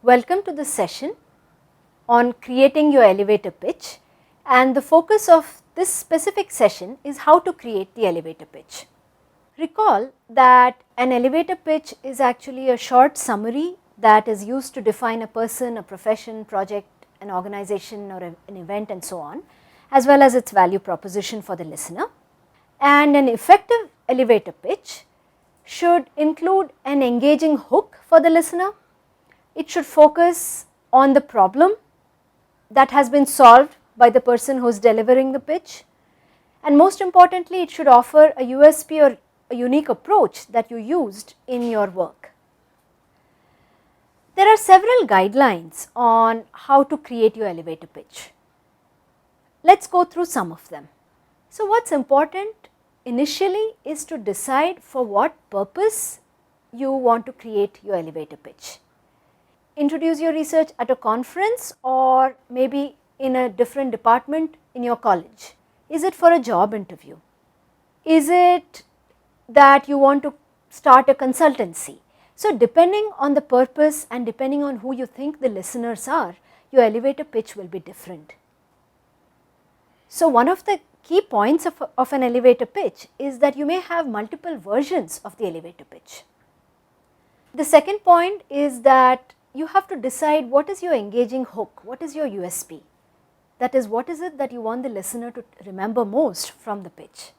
Welcome to this session on creating your elevator pitch, and the focus of this specific session is how to create the elevator pitch. Recall that an elevator pitch is actually a short summary that is used to define a person, a profession, project, an organization or an event and so on, as well as its value proposition for the listener. And an effective elevator pitch should include an engaging hook for the listener. It should focus on the problem that has been solved by the person who is delivering the pitch, and most importantly it should offer a USP or a unique approach that you used in your work. There are several guidelines on how to create your elevator pitch. Let us go through some of them. So what is important initially is to decide for what purpose you want to create your elevator pitch. Introduce your research at a conference or maybe in a different department in your college. Is it for a job interview? Is it that you want to start a consultancy? So depending on the purpose and depending on who you think the listeners are, your elevator pitch will be different. So one of the key points of an elevator pitch is that you may have multiple versions of the elevator pitch. The second point is that you have to decide what is your engaging hook, what is your USP. That is, what is it that you want the listener to remember most from the pitch.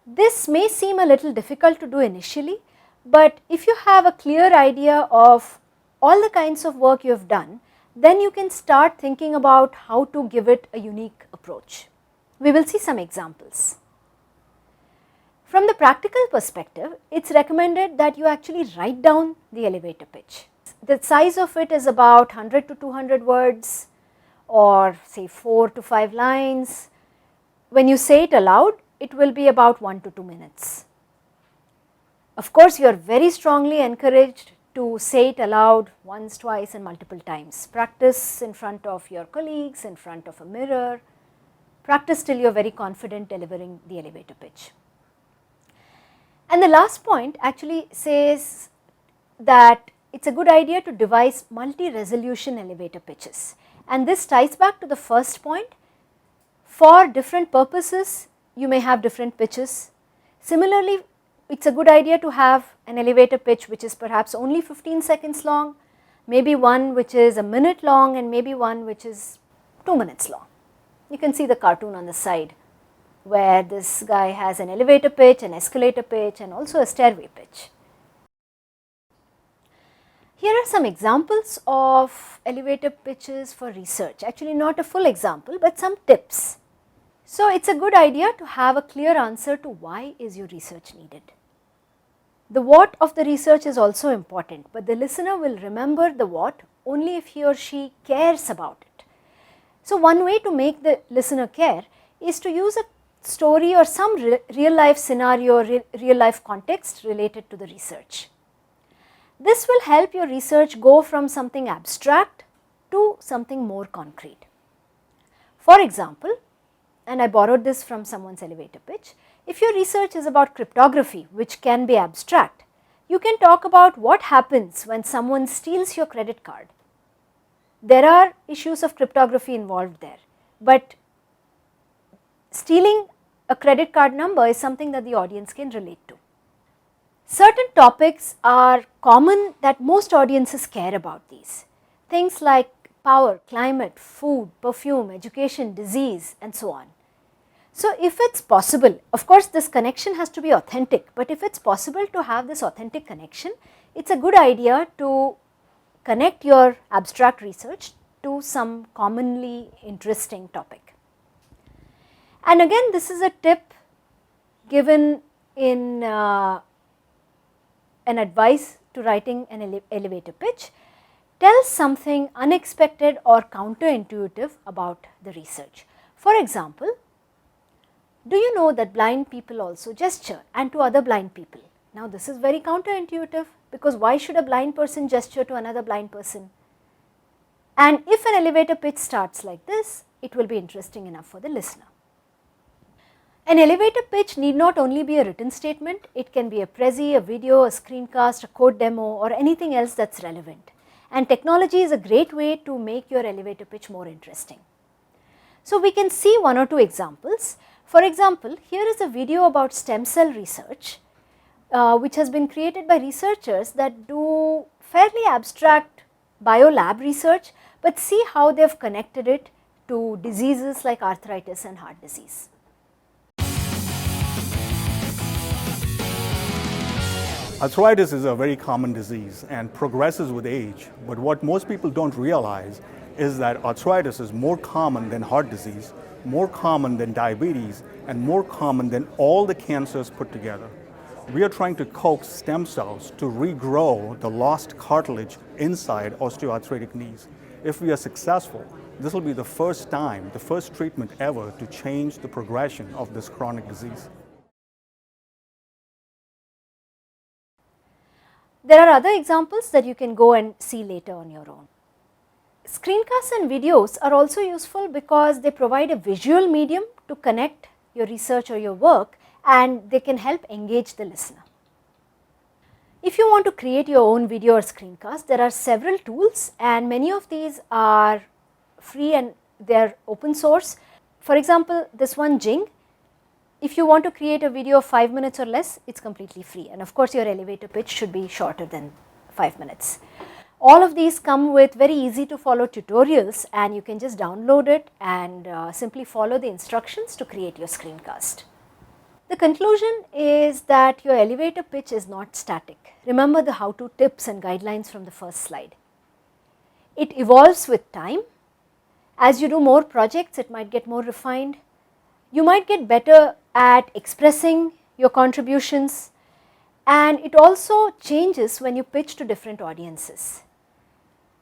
This may seem a little difficult to do initially, but if you have a clear idea of all the kinds of work you have done, then you can start thinking about how to give it a unique approach. We will see some examples. From the practical perspective, it is recommended that you actually write down the elevator pitch. The size of it is about 100 to 200 words or say 4 to 5 lines. When you say it aloud, it will be about 1 to 2 minutes. Of course, you are very strongly encouraged to say it aloud once, twice and multiple times. Practice in front of your colleagues, in front of a mirror. Practice till you are very confident delivering the elevator pitch. And the last point actually says that it is a good idea to devise multi-resolution elevator pitches, and this ties back to the first point. For different purposes you may have different pitches. Similarly, it is a good idea to have an elevator pitch which is perhaps only 15 seconds long, maybe one which is a minute long and maybe one which is 2 minutes long. You can see the cartoon on the side where this guy has an elevator pitch, an escalator pitch and also a stairway pitch. Here are some examples of elevator pitches for research, actually not a full example but some tips. So it is a good idea to have a clear answer to why is your research needed. The what of the research is also important, but the listener will remember the what only if he or she cares about it. So one way to make the listener care is to use a story or some real life scenario, real life context related to the research. This will help your research go from something abstract to something more concrete. For example, and I borrowed this from someone's elevator pitch, if your research is about cryptography, which can be abstract, you can talk about what happens when someone steals your credit card. There are issues of cryptography involved there, but stealing a credit card number is something that the audience can relate to. Certain topics are common that most audiences care about these. Things like power, climate, food, perfume, education, disease and so on. So if it is possible, of course this connection has to be authentic, but if it is possible to have this authentic connection, it is a good idea to connect your abstract research to some commonly interesting topic. And again, this is a tip given in an advice to writing an elevator pitch. Tell something unexpected or counterintuitive about the research. For example, do you know that blind people also gesture and to other blind people? Now this is very counterintuitive because why should a blind person gesture to another blind person? And if an elevator pitch starts like this, it will be interesting enough for the listener. An elevator pitch need not only be a written statement, it can be a prezi, a video, a screencast, a code demo or anything else that is relevant. and technology is a great way to make your elevator pitch more interesting. So, we can see one or two examples. For example, here is a video about stem cell research which has been created by researchers that do fairly abstract biolab research, but see how they have connected it to diseases like arthritis and heart disease. Arthritis is a very common disease and progresses with age, but what most people don't realize is that arthritis is more common than heart disease, more common than diabetes, and more common than all the cancers put together. We are trying to coax stem cells to regrow the lost cartilage inside osteoarthritic knees. If we are successful, this will be the first time, the first treatment ever to change the progression of this chronic disease. There are other examples that you can go and see later on your own. Screencasts and videos are also useful because they provide a visual medium to connect your research or your work, and they can help engage the listener. If you want to create your own video or screencast, there are several tools, and many of these are free and they are open source. For example, this one Jing, if you want to create a video of 5 minutes or less, it is completely free, and of course your elevator pitch should be shorter than 5 minutes. All of these come with very easy to follow tutorials, and you can just download it and simply follow the instructions to create your screencast. The conclusion is that your elevator pitch is not static. Remember the how-to tips and guidelines from the first slide. It evolves with time. As you do more projects, it might get more refined. You might get better at expressing your contributions, and it also changes when you pitch to different audiences.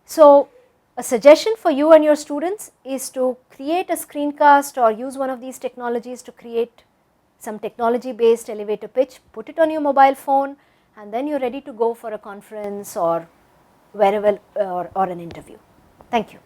So, a suggestion for you and your students is to create a screencast or use one of these technologies to create some technology based elevator pitch, put it on your mobile phone, and then you are ready to go for a conference or wherever or an interview. Thank you.